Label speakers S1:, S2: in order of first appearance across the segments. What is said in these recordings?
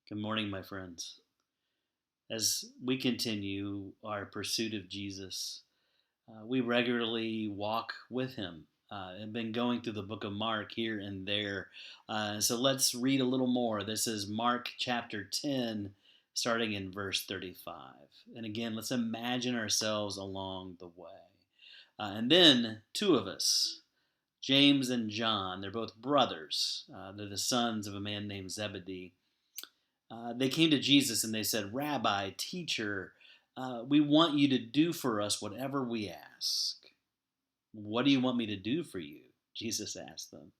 S1: Good morning, my friends. As we continue our pursuit of Jesus, we regularly walk with him. I've been going through the book of Mark here and there. So let's read a little more. This is Mark chapter 10, starting in verse 35. And again, let's imagine ourselves along the way. And then two of us, James and John, they're both brothers. They're the sons of a man named Zebedee. They came to Jesus and they said, Rabbi, teacher, we want you to do for us whatever we ask. What do you want me to do for you? Jesus asked them.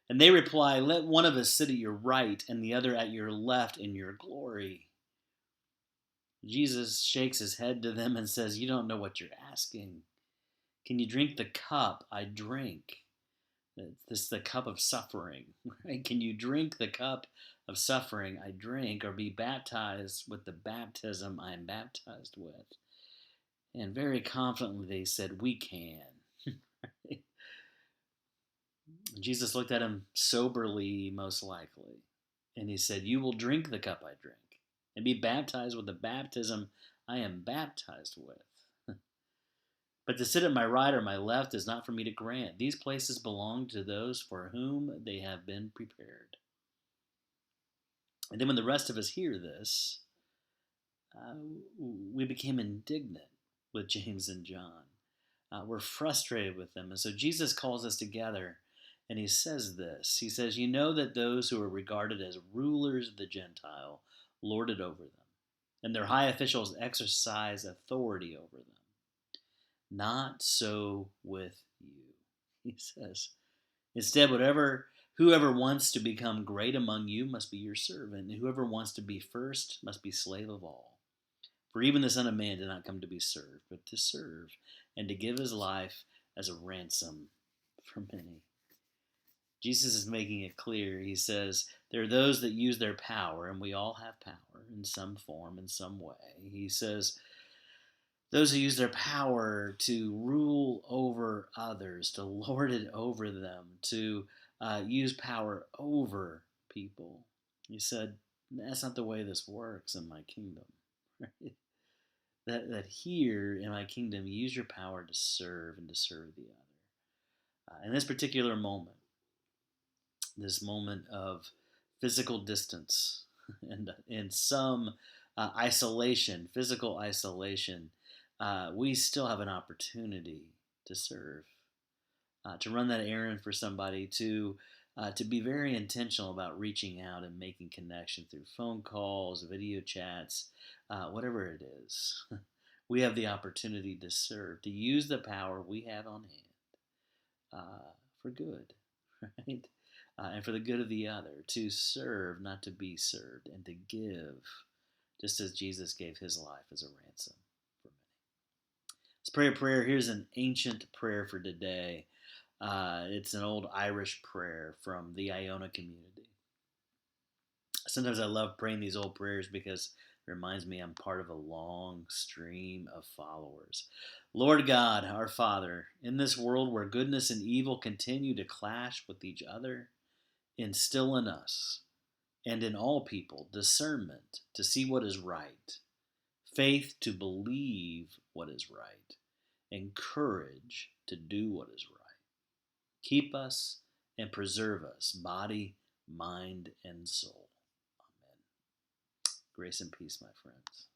S1: And they reply, Let one of us sit at your right and the other at your left in your glory. Jesus shakes his head to them and says, You don't know what you're asking. Can you drink the cup I drink? This is the cup of suffering, right? Can you drink the cup of suffering I drink, or be baptized with the baptism I am baptized with? And very confidently they said, We can. Jesus looked at him soberly, most likely, and he said, You will drink the cup I drink, and be baptized with the baptism I am baptized with. But to sit at my right or my left is not for me to grant. These places belong to those for whom they have been prepared. And then when the rest of us hear this, uh, we became indignant with James and John. We're frustrated with them. And so Jesus calls us together and he says this. He says, You know that those who are regarded as rulers of the Gentile lord it over them, and their high officials exercise authority over them. Not so with you, he says. Instead, whoever wants to become great among you must be your servant, and whoever wants to be first must be slave of all. For even the Son of Man did not come to be served, but to serve, and to give his life as a ransom for many. Jesus is making it clear. He says, there are those that use their power, and we all have power in some form, in some way. He says, those who use their power to rule over others, to lord it over them, to use power over people. He said, that's not the way this works in my kingdom. Right? That here in my kingdom, you use your power to serve and to serve the other. In this particular moment, this moment of physical distance and in some isolation, physical isolation, we still have an opportunity to serve, to run that errand for somebody, to be very intentional about reaching out and making connection through phone calls, video chats, whatever it is. We have the opportunity to serve, to use the power we have on hand for good, right? And for the good of the other, to serve, not to be served, and to give, just as Jesus gave his life as a ransom for many. Let's pray a prayer. Here's an ancient prayer for today. It's an old Irish prayer from the Iona community. Sometimes I love praying these old prayers because it reminds me I'm part of a long stream of followers. Lord God, our Father, in this world where goodness and evil continue to clash with each other, instill in us and in all people discernment to see what is right, faith to believe what is right, and courage to do what is right. Keep us and preserve us, body, mind, and soul. Amen. Grace and peace, my friends.